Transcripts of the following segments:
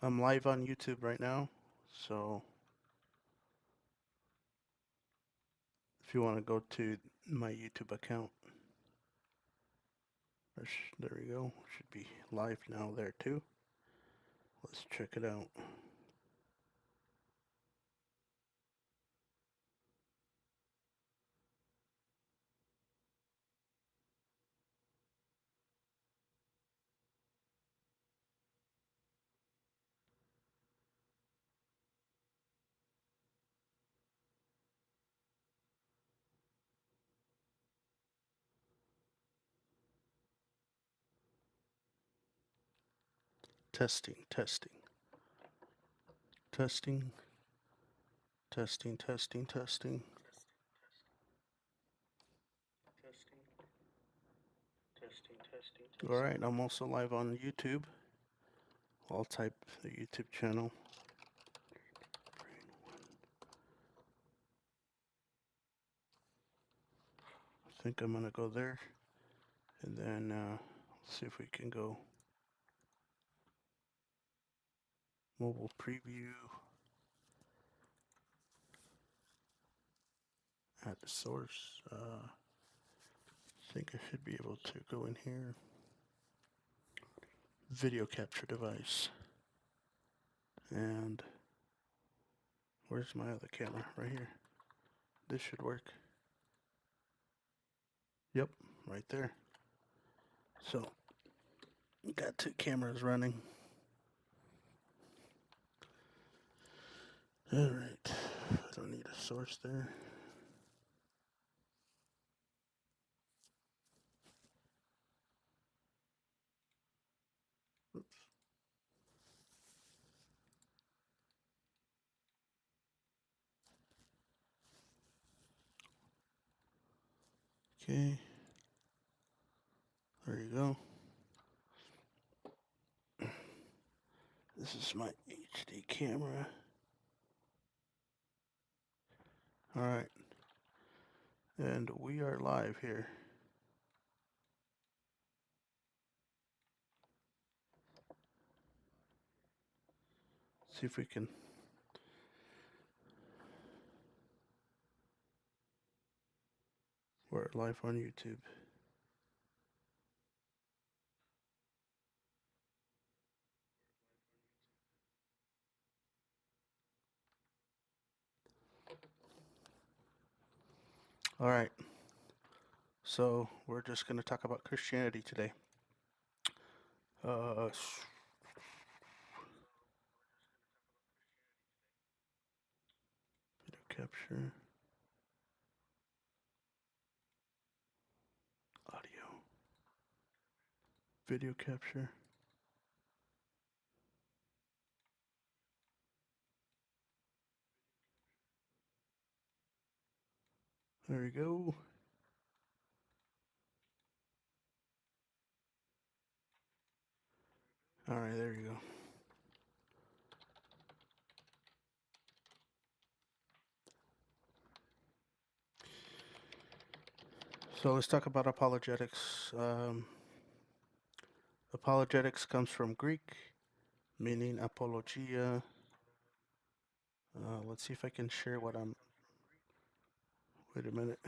I'm live on YouTube right now, so if you want to go to my YouTube account, there we go. Should be live now there too. Let's check it out. Testing, testing, testing, testing, testing, testing. All right, I'm also live on YouTube. I'll type the YouTube channel. I think I'm gonna go there, and then see if we can go mobile preview. Add the source. I think I should be able to go in here. Video capture device. And where's my other camera? Right here. This should work. Yep, right there. So, got two cameras running. Alright, I don't need a source there. Oops. Okay, there you go. This is my HD camera. Alright, and we are live here. See if we can we're live on YouTube. Alright, so we're just going to talk about Christianity today. Video capture. Audio. Video capture. There we go. Alright, there you go. So let's talk about apologetics. Apologetics comes from Greek, meaning apologia. Let's see if I can share what I'm. Wait a minute.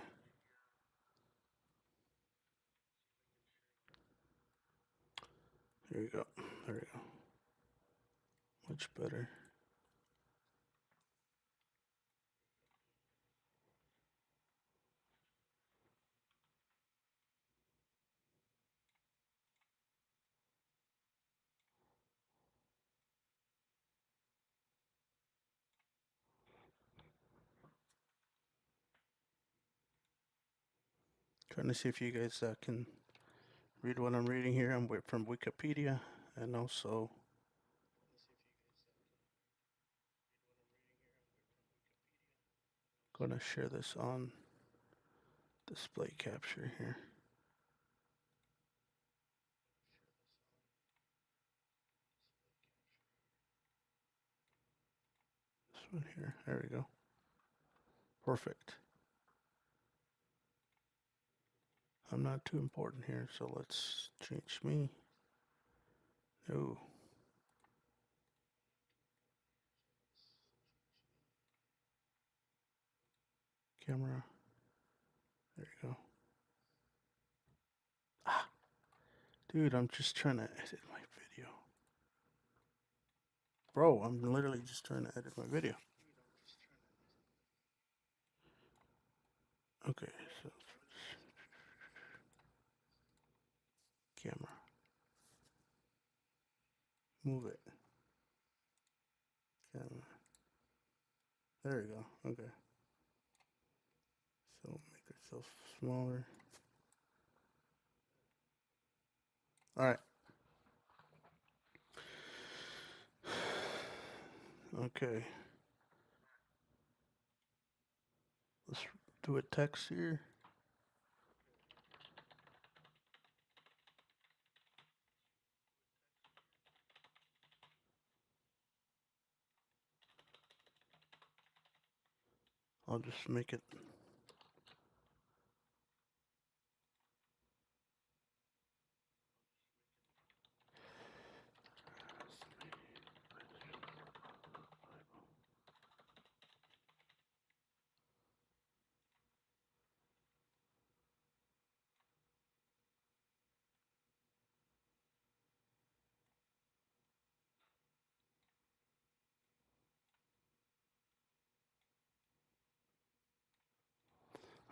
There you go. There you go. Much better. Trying to see if you guys can read what I'm reading here. I'm from Wikipedia, and also gonna share this on display capture here. This one here. There we go. Perfect. I'm not too important here, so let's change me. No. Camera. There you go. Ah, dude, I'm just trying to edit my video. Bro, I'm literally just trying to edit my video. Okay, so camera. Move it. Camera. There you go. Okay. So make yourself smaller. All right. Okay. Let's do a text here. I'll just make it.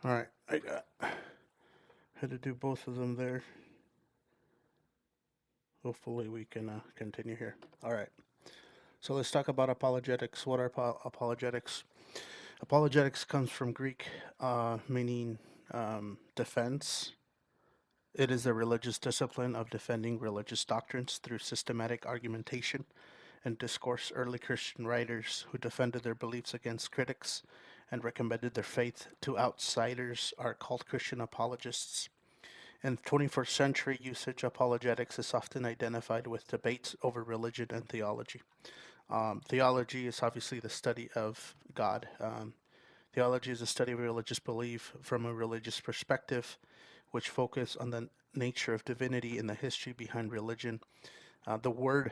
All right. I got. Had to do both of them there. Hopefully we can continue here. All right. So let's talk about apologetics. What are apologetics? Apologetics comes from Greek, meaning defense. It is a religious discipline of defending religious doctrines through systematic argumentation and discourse. Early Christian writers who defended their beliefs against critics and recommended their faith to outsiders are called Christian apologists. In 21st century usage, apologetics is often identified with debates over religion and theology. Theology is obviously the study of God. Theology is a study of religious belief from a religious perspective, which focus on the nature of divinity and the history behind religion. The word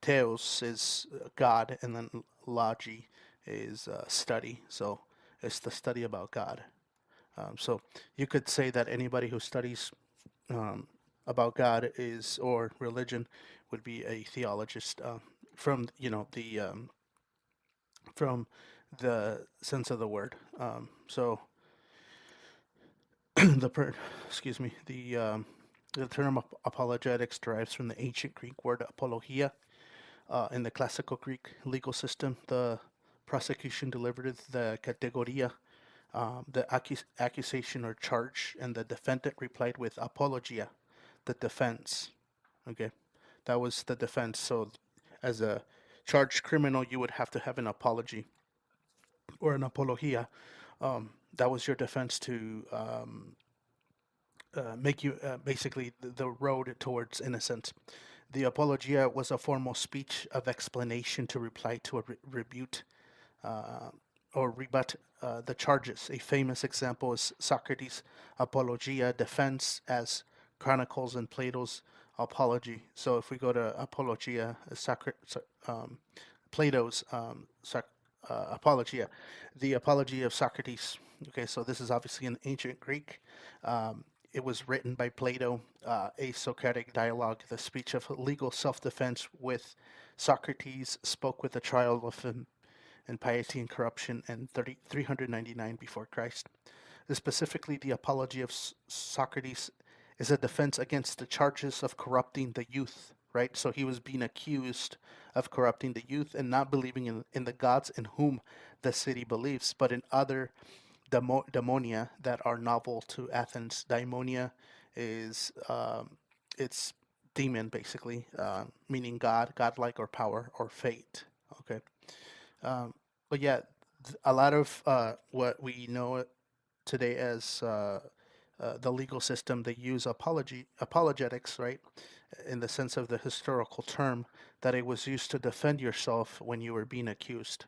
theos is God, and then logi is study. So it's the study about God. So you could say that anybody who studies about God is or religion would be a theologist from from the sense of the word. So the per, excuse me the term apologetics derives from the ancient Greek word apologia. In the classical Greek legal system, the prosecution delivered the categoria, the accusation or charge, and the defendant replied with apologia, the defense. Okay, that was the defense. So, as a charged criminal, you would have to have an apology or an apologia. That was your defense to make you basically the road towards innocence. The apologia was a formal speech of explanation to reply to a rebut uh, or rebut the charges. A famous example is Socrates' Apologia defense as chronicles in Plato's Apology. So if we go to Apologia, Plato's Apologia, the Apology of Socrates. Okay, so this is obviously in ancient Greek. It was written by Plato, a Socratic dialogue, the speech of legal self-defense with Socrates spoke with the trial of him and piety and corruption in 399 before Christ. Specifically, the Apology of Socrates is a defense against the charges of corrupting the youth, right? So he was being accused of corrupting the youth and not believing in the gods in whom the city believes, but in other daimonia that are novel to Athens. Daimonia is it's demon basically, meaning God, godlike or power or fate. Okay, um, but yeah, a lot of what we know today as the legal system, they use apologetics, right, in the sense of the historical term that it was used to defend yourself when you were being accused.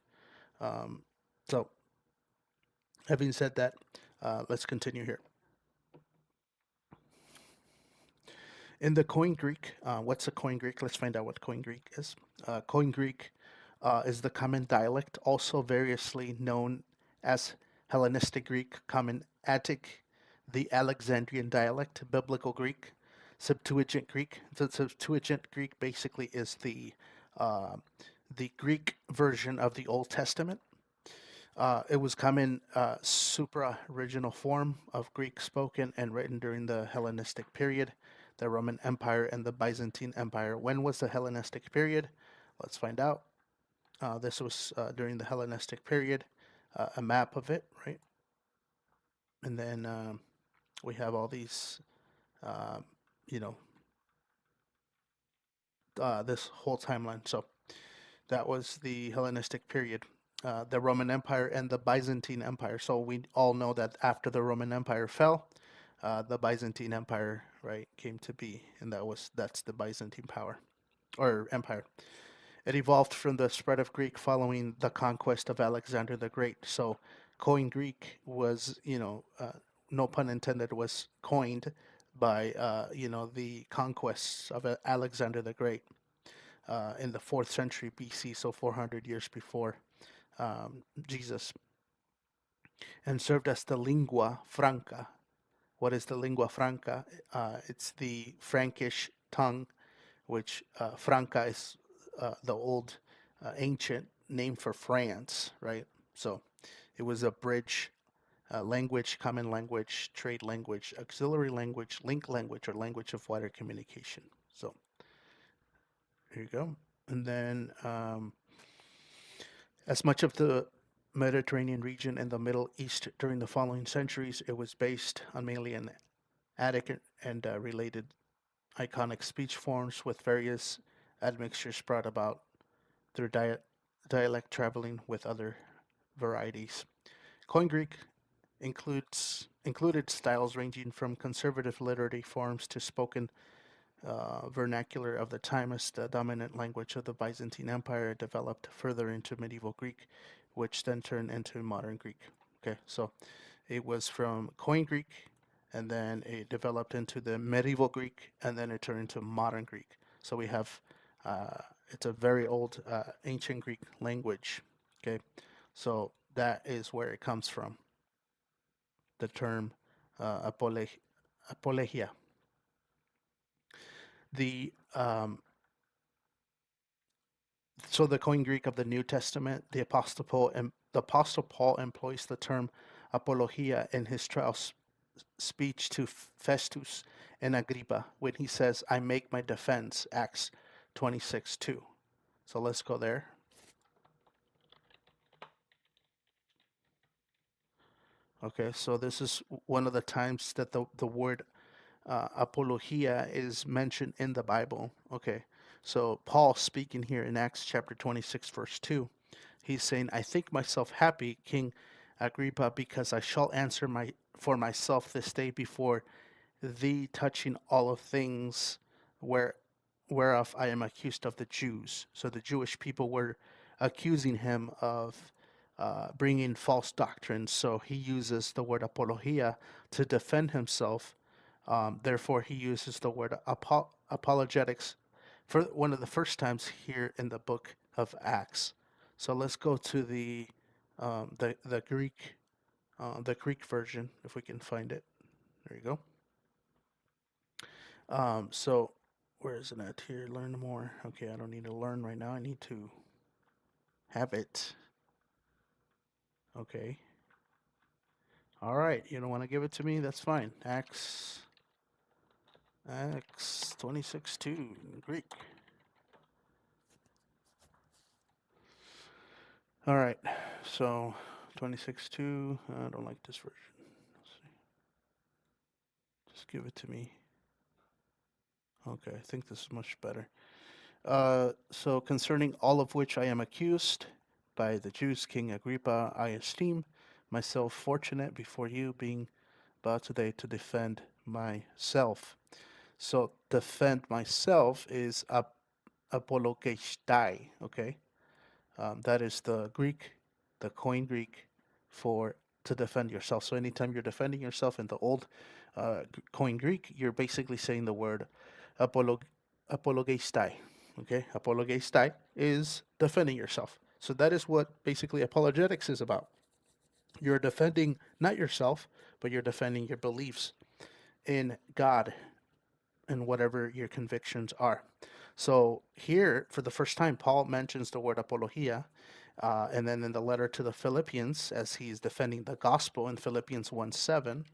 Um, so, having said that, let's continue here. In the Koine Greek, what's a Koine Greek? Let's find out what Koine Greek is. Koine Greek is the common dialect, also variously known as Hellenistic Greek, Common Attic, the Alexandrian dialect, Biblical Greek, Septuagint Greek. The Septuagint Greek basically is uh, the Greek version of the Old Testament. It was common supra original form of Greek spoken and written during the Hellenistic period, the Roman Empire, and the Byzantine Empire. When was the Hellenistic period? Let's find out. This was during the Hellenistic period. A map of it, right? And then we have all these, uh, you know, this whole timeline. So that was the Hellenistic period. The Roman Empire and the Byzantine Empire. So we all know that after the Roman Empire fell, the Byzantine Empire, right, came to be, and that's the Byzantine power or empire. It evolved from the spread of Greek following the conquest of Alexander the Great. So, Koine Greek was, no pun intended, was coined by, the conquests of Alexander the Great in the 4th century BC, so 400 years before Jesus, and served as the lingua franca. What is the lingua franca? It's the Frankish tongue, which franca is the old ancient name for France, right? So it was a bridge language, common language, trade language, auxiliary language, link language, or language of wider communication. So here you go. And then as much of the Mediterranean region and the Middle East during the following centuries, it was based on mainly an Attic and related iconic speech forms with various admixtures brought about through dialect traveling with other varieties. Koine Greek included styles ranging from conservative literary forms to spoken vernacular of the time as the dominant language of the Byzantine Empire developed further into medieval Greek, which then turned into modern Greek. Okay, so it was from Koine Greek, and then it developed into the medieval Greek, and then it turned into modern Greek. So we have it's a very old ancient Greek language. Okay, so that is where it comes from. The term apologia. The So the Koine Greek of the New Testament, the Apostle Paul employs the term apologia in his trial speech to Festus and Agrippa when he says, "I make my defense." Acts 26:2. So let's go there. Okay, so this is one of the times that the word apologia is mentioned in the Bible. Okay, so Paul speaking here in Acts chapter 26, verse 2, he's saying, "I think myself happy, King Agrippa, because I shall answer for myself this day before thee touching all of things where whereof I am accused of the Jews." So the Jewish people were accusing him of bringing false doctrines. So he uses the word apologia to defend himself. Therefore, he uses the word apologetics for one of the first times here in the book of Acts. So let's go to the Greek version if we can find it. There you go. So where is it at here? Learn more. Okay, I don't need to learn right now. I need to have it. Okay. All right. You don't want to give it to me? That's fine. Acts 26:2 Greek. All right. So 26:2. I don't like this version. Let's see. Just give it to me. Okay, I think this is much better. So concerning all of which I am accused by the Jews, King Agrippa, I esteem myself fortunate before you, being about today to defend myself. So defend myself is apologestai. Okay, that is the Koine Greek for to defend yourself. So anytime you're defending yourself in the old Koine Greek, you're basically saying the word apologestai. Okay, apologestai is defending yourself. So that is what basically apologetics is about. You're defending not yourself, but you're defending your beliefs in God and whatever your convictions are. So here, for the first time, Paul mentions the word apologia, and then in the letter to the Philippians, as he's defending the gospel in Philippians 1:7.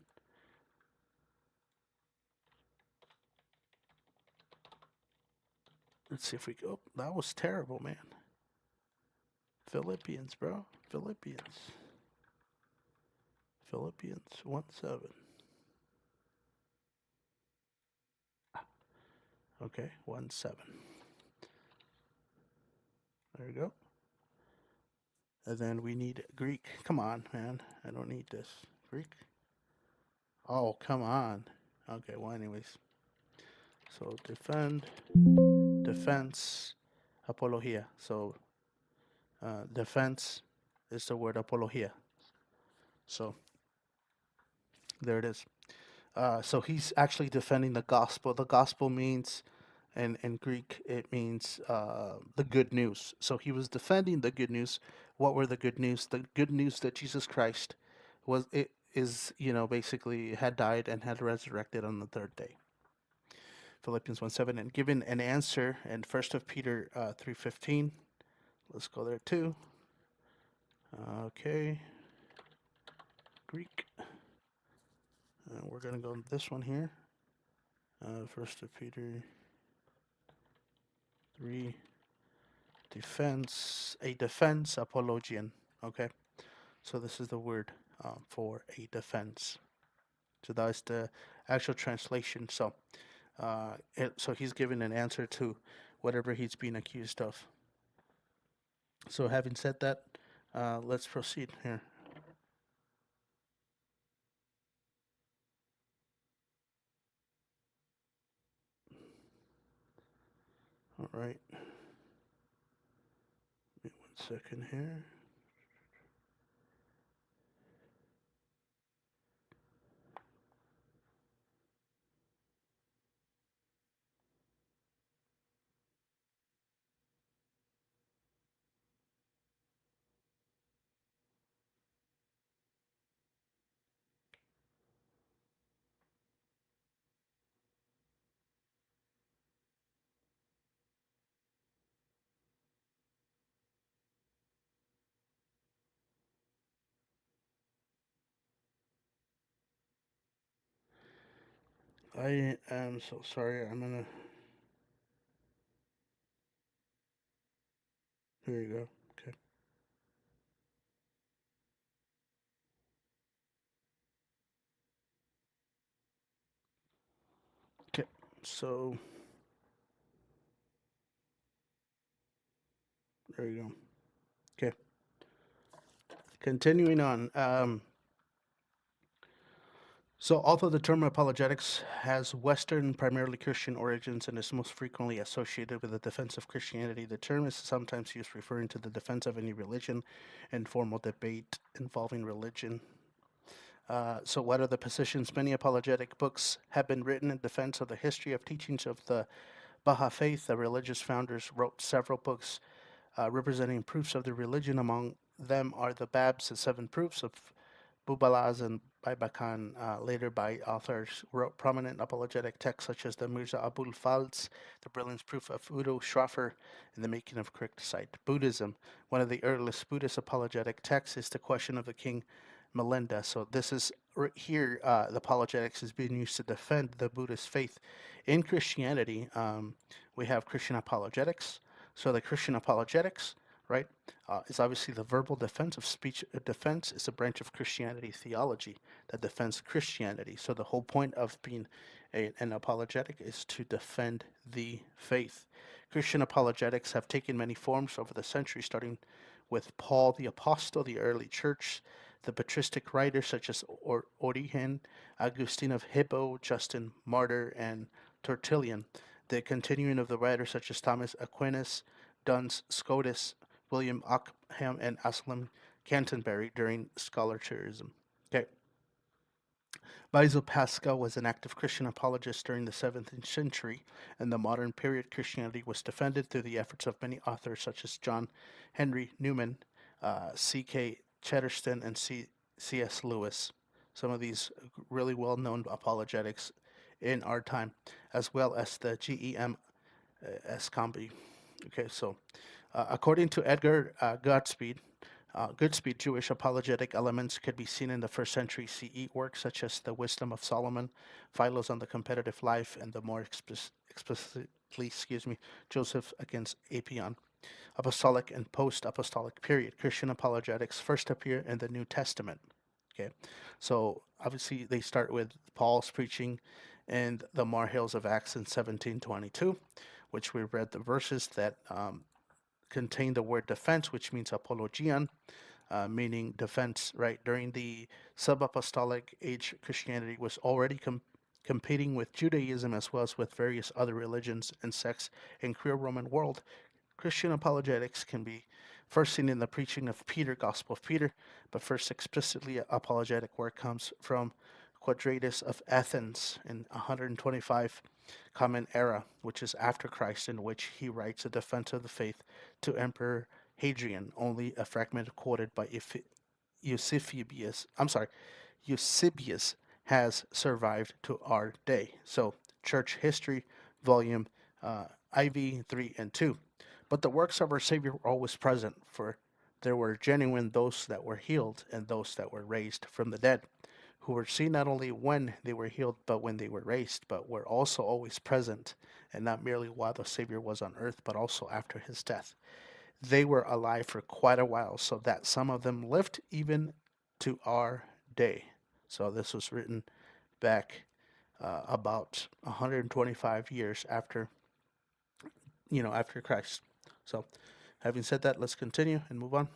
Let's see if we go. Oh, that was terrible, man. Philippians, bro. Philippians 1:7. Okay, 1:7. There we go. And then we need Greek. Come on, man. I don't need this. Greek? Oh, come on. Okay, well, anyways. So defense, apologia. So defense is the word apologia. So there it is. So he's actually defending the gospel. The gospel means, in Greek, it means the good news. So he was defending the good news. What were the good news? The good news that Jesus Christ basically had died and had resurrected on the third day. Philippians 1:7, and given an answer in 1 of Peter 3:15. Let's go there too. Okay, Greek. We're gonna go this one here. 1 of Peter 3, defense, a defense apologian. Okay, so this is the word for a defense. So that's the actual translation. So, so he's giving an answer to whatever he's being accused of. So, having said that, let's proceed here. All right. Wait 1 second here. I am so sorry. I'm gonna. Here you go. Okay. Okay. So there you go. Okay. Continuing on. So, although the term apologetics has Western, primarily Christian origins and is most frequently associated with the defense of Christianity, the term is sometimes used referring to the defense of any religion and formal debate involving religion. So, what are the positions? Many apologetic books have been written in defense of the history of teachings of the Baha'i Faith. The religious founders wrote several books representing proofs of the religion. Among them are the Babs, the Seven Proofs of Bubalaz and Baibakan, later by authors, wrote prominent apologetic texts such as the Mirza Abul Fals, The Brilliant Proof of Udo Schrafer, and The Making of Correct Sight. Buddhism, one of the earliest Buddhist apologetic texts, is The Question of the King Melinda. So this is here, the apologetics is being used to defend the Buddhist faith. In Christianity, we have Christian apologetics. So the Christian apologetics, right, is obviously the verbal defense of speech. Defense is a branch of Christianity theology that defends Christianity. So the whole point of being an apologetic is to defend the faith. Christian apologetics have taken many forms over the centuries, starting with Paul the Apostle, the early church, the patristic writers such as Origen, Augustine of Hippo, Justin Martyr, and Tertullian. The continuing of the writers such as Thomas Aquinas, Duns Scotus, William Ockham, and Aslam Canterbury during scholasticism. Okay. Basil Pascal was an active Christian apologist during the 17th century. In the modern period, Christianity was defended through the efforts of many authors such as John Henry Newman, C.K. Chesterton, and C.S. Lewis, some of these really well known apologetics in our time, as well as the G.E.M. Escambi. Okay, so according to Edgar Goodspeed, Jewish apologetic elements could be seen in the first century CE works such as the Wisdom of Solomon, Philo's on the Competitive Life, and the more explicitly, Joseph against Apion. Apostolic and post-apostolic period. Christian apologetics first appear in the New Testament. Okay, so obviously they start with Paul's preaching in the Mar Hills of Acts in 1722, which we read the verses that contain the word defense, which means apologian, meaning defense, right? During the sub-apostolic age, Christianity was already competing with Judaism as well as with various other religions and sects in Greco-Roman world. Christian apologetics can be first seen in the preaching of Peter, Gospel of Peter, but first explicitly apologetic work comes from Quadratus of Athens in 125 Common Era, which is after Christ, in which he writes a defense of the faith to Emperor Hadrian, only a fragment quoted by Eusebius. Eusebius has survived to our day. So, Church History, Volume IV 3 and 2. But the works of our Savior were always present, for there were genuine those that were healed and those that were raised from the dead, who were seen not only when they were healed, but when they were raised, but were also always present, and not merely while the Savior was on earth, but also after his death. They were alive for quite a while, so that some of them lived even to our day. So this was written back about 125 years after, after Christ. So, having said that, let's continue and move on.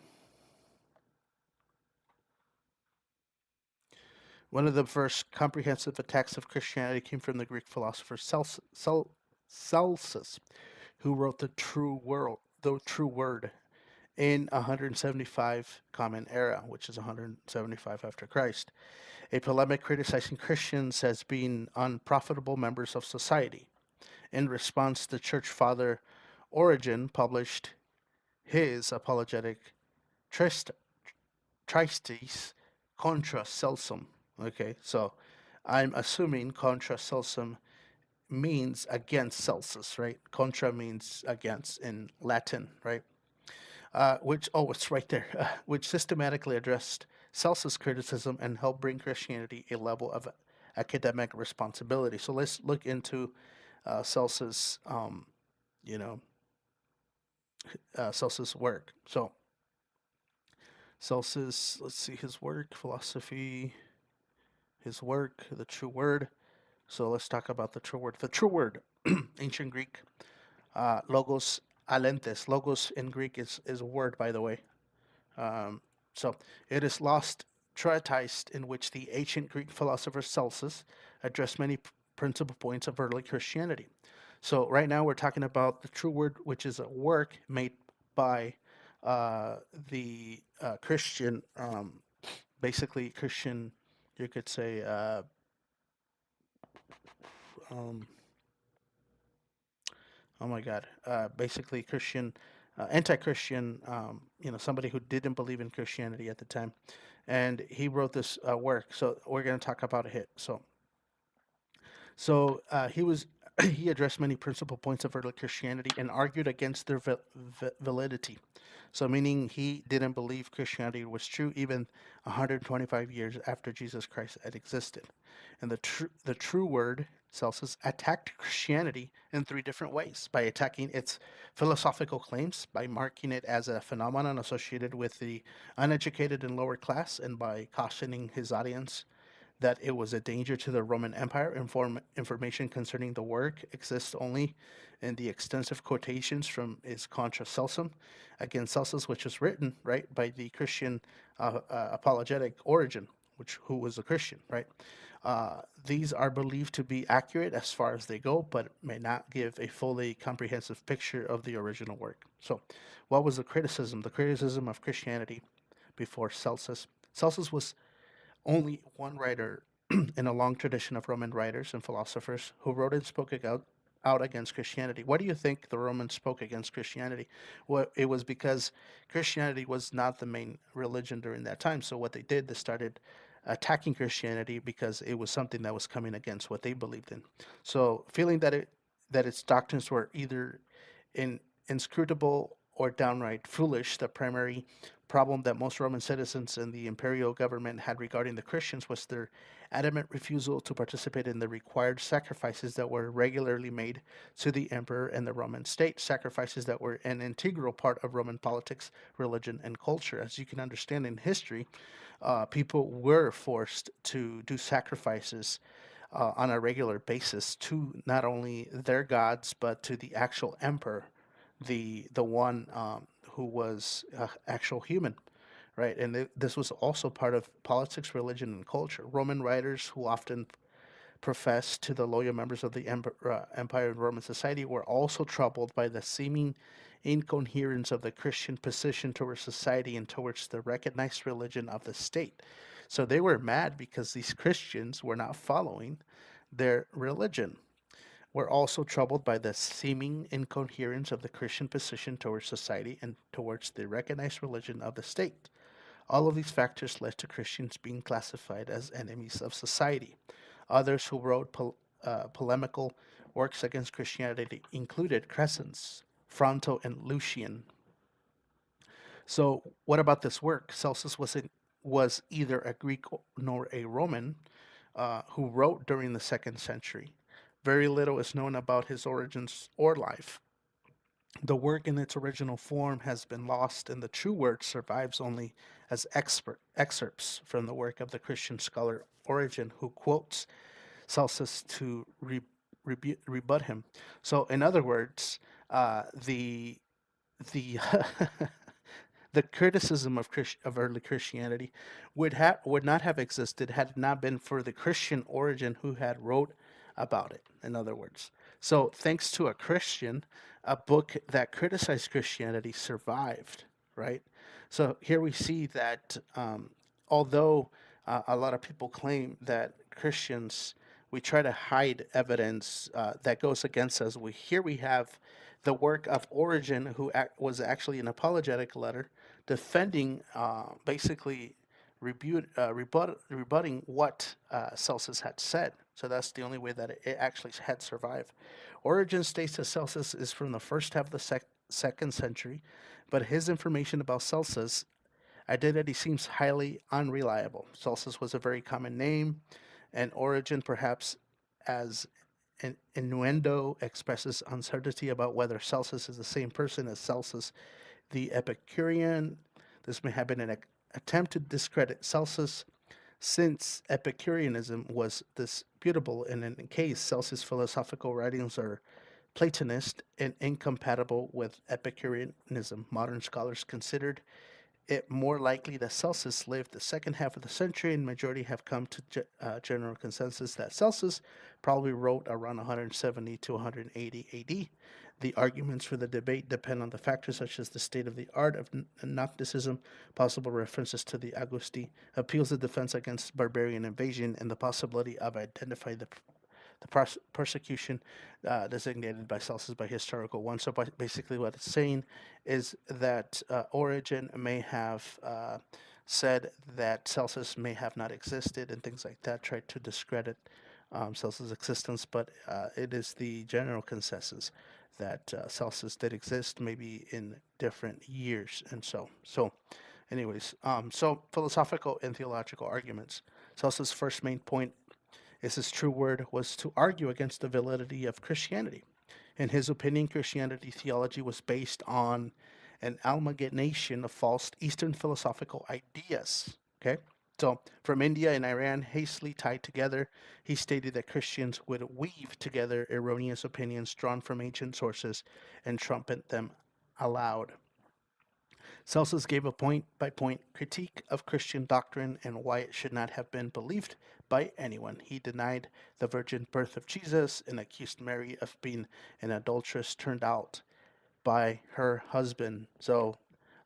One of the first comprehensive attacks of Christianity came from the Greek philosopher Celsus, who wrote the True Word in 175 Common Era, which is 175 after Christ. A polemic criticizing Christians as being unprofitable members of society. In response, the church father Origen published his apologetic Tristes contra Celsum. Okay, so I'm assuming contra Celsum means against Celsus, right? Contra means against in Latin, right? It's right there, which systematically addressed Celsus criticism and helped bring Christianity a level of academic responsibility. So let's look into Celsus, you know, Celsus' work. So Celsus, let's see his work, philosophy, his work, the true word. So let's talk about the true word. The true word, ancient Greek, logos alentes. Logos in Greek is a word, by the way. So it is lost treatise in which the ancient Greek philosopher Celsus addressed many principal points of early Christianity. So right now we're talking about the true word, which is a work made by the Christian, basically Christian, you could say, um, oh my God, basically Christian, anti-Christian, somebody who didn't believe in Christianity at the time, and he wrote this work. So we're going to talk about it. He was he addressed many principal points of early Christianity and argued against their validity. So meaning he didn't believe Christianity was true even 125 years after Jesus Christ had existed. And the true word, Celsus, attacked Christianity in three different ways: by attacking its philosophical claims, by marking it as a phenomenon associated with the uneducated and lower class, and by cautioning his audience that it was a danger to the Roman Empire. Information concerning the work exists only in the extensive quotations from his Contra Celsum against Celsus, which was written right by the Christian apologetic Origen, who was a Christian, right? These are believed to be accurate as far as they go, but may not give a fully comprehensive picture of the original work. So, what was the criticism? The criticism of Christianity before Celsus. Celsus was only one writer in a long tradition of Roman writers and philosophers who wrote and spoke out against Christianity. Why do you think the Romans spoke against Christianity? Well, it was because Christianity was not the main religion during that time. So what they did, they started attacking Christianity because it was something that was coming against what they believed in. So feeling that its doctrines were either in, inscrutable or downright foolish, the primary problem that most Roman citizens and the imperial government had regarding the Christians was their adamant refusal to participate in the required sacrifices that were regularly made to the emperor and the Roman state, sacrifices that were an integral part of Roman politics, religion, and culture. As you can understand in history, people were forced to do sacrifices on a regular basis to not only their gods but to the actual emperor, the one who was actual human, right? And this was also part of politics, religion, and culture. Roman writers who often professed to the loyal members of the Empire and Roman society were also troubled by the seeming incoherence of the Christian position towards society and towards the recognized religion of the state. So they were mad because these Christians were not following their religion. Were also troubled by the seeming incoherence of the Christian position towards society and towards the recognized religion of the state. All of these factors led to Christians being classified as enemies of society. Others who wrote polemical works against Christianity included Crescens, Fronto, and Lucian. So, what about this work? Celsus was either a Greek nor a Roman who wrote during the second century. Very little is known about his origins or life. The work in its original form has been lost, and the true word survives only as excerpts from the work of the Christian scholar Origen, who quotes Celsus to rebut him. So, in other words, the the criticism of of early Christianity would not have existed had it not been for the Christian Origen who had wrote about it. In other words, so thanks to a Christian, a book that criticized Christianity survived. Right. So here we see that although a lot of people claim that Christians we try to hide evidence that goes against us. We have the work of Origen, who was actually an apologetic letter defending, basically rebutting what Celsus had said. So that's the only way that it actually had survived. Origen states that Celsus is from the first half of the second century, but his information about Celsus' identity seems highly unreliable. Celsus was a very common name, and Origen, perhaps as an innuendo, expresses uncertainty about whether Celsus is the same person as Celsus the Epicurean. This may have been an attempt to discredit Celsus, since Epicureanism was disputable, and in case Celsus' philosophical writings are Platonist and incompatible with Epicureanism. Modern scholars considered it more likely that Celsus lived the second half of the century, and majority have come to general consensus that Celsus probably wrote around 170 to 180 AD. The arguments for the debate depend on the factors such as the state of the art of Gnosticism, possible references to the Augusti, appeals of defense against barbarian invasion, and the possibility of identifying the persecution designated by Celsus by historical one. So basically, what it's saying is that Origen may have said that Celsus may have not existed and things like that, tried to discredit Celsus' existence, but it is the general consensus that Celsus did exist, maybe in different years, and anyways, so philosophical and theological arguments. Celsus' first main point is his true word was to argue against the validity of Christianity. In his opinion, Christianity theology was based on an amalgamation of false Eastern philosophical ideas. Okay? So, from India and Iran, hastily tied together, he stated that Christians would weave together erroneous opinions drawn from ancient sources and trumpet them aloud. Celsus gave a point by point critique of Christian doctrine and why it should not have been believed by anyone. He denied the virgin birth of Jesus and accused Mary of being an adulteress turned out by her husband. So,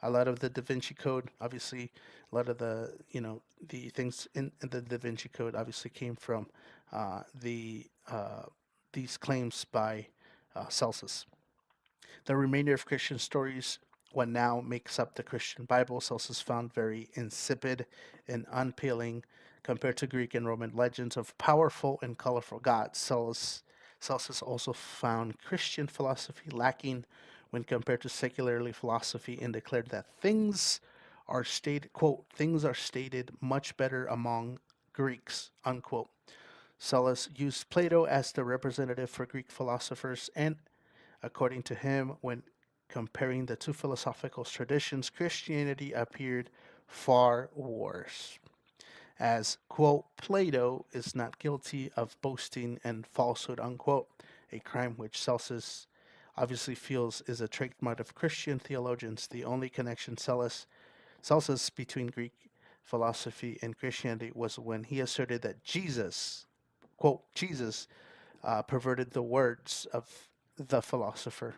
a lot of the Da Vinci Code, obviously, a lot of the things in the Da Vinci Code obviously came from the these claims by Celsus. The remainder of Christian stories, what now makes up the Christian Bible, Celsus found very insipid and unappealing compared to Greek and Roman legends of powerful and colorful gods. Celsus also found Christian philosophy lacking when compared to secular philosophy and declared that things are stated, quote, things are stated much better among Greeks, unquote. Celsus used Plato as the representative for Greek philosophers, and according to him, when comparing the two philosophical traditions, Christianity appeared far worse. As, quote, Plato is not guilty of boasting and falsehood, unquote, a crime which Celsus obviously feels is a trademark of Christian theologians. The only connection Celsus between Greek philosophy and Christianity was when he asserted that Jesus, quote, Jesus perverted the words of the philosopher,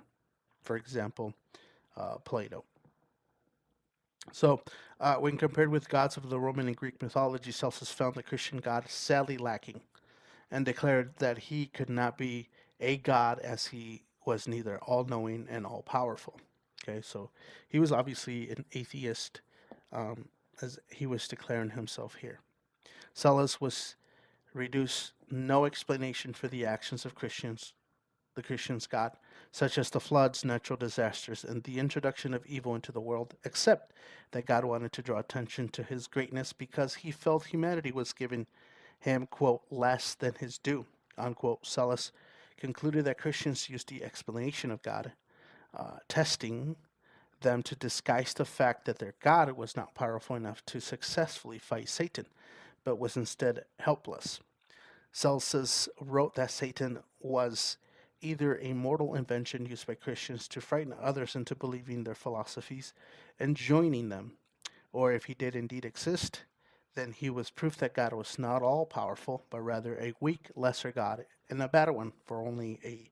for example, Plato. So, when compared with gods of the Roman and Greek mythology, Celsus found the Christian God sadly lacking and declared that he could not be a god as he was neither all knowing and all powerful. Okay, so he was obviously an atheist, as he was declaring himself here. Celsus was reduced no explanation for the actions of Christians, the Christians' God, such as the floods, natural disasters, and the introduction of evil into the world, except that God wanted to draw attention to his greatness because he felt humanity was giving him, quote, less than his due, unquote. Celsus concluded that Christians used the explanation of God, testing them to disguise the fact that their God was not powerful enough to successfully fight Satan, but was instead helpless. Celsus wrote that Satan was either a mortal invention used by Christians to frighten others into believing their philosophies and joining them, or if he did indeed exist, then he was proof that God was not all powerful, but rather a weak, lesser God and a bad one, for only a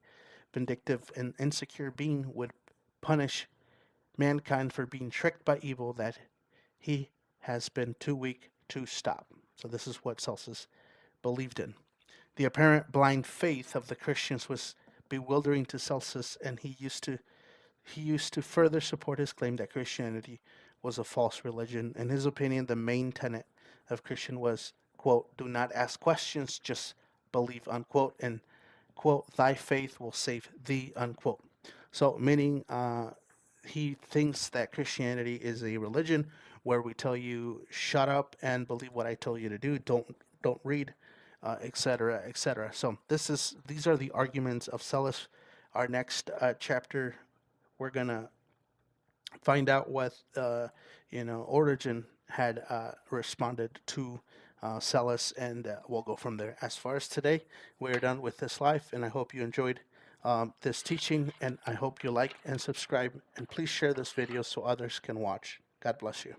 vindictive and insecure being would punish mankind for being tricked by evil that he has been too weak to stop. So this is what Celsus believed in. The apparent blind faith of the Christians was bewildering to Celsus, and he used to further support his claim that Christianity was a false religion. In his opinion, the main tenet of Christian was, quote, do not ask questions, just believe, unquote, and, quote, thy faith will save thee, unquote. So, meaning he thinks that Christianity is a religion where we tell you, shut up and believe what I tell you to do, don't read, etc., etc. So these are the arguments of Celsus. Our next chapter, we're gonna find out what Origen had responded to Celsus, and we'll go from there. As far as today, we're done with this live, and I hope you enjoyed this teaching, and I hope you like and subscribe, and please share this video so others can watch. God bless you.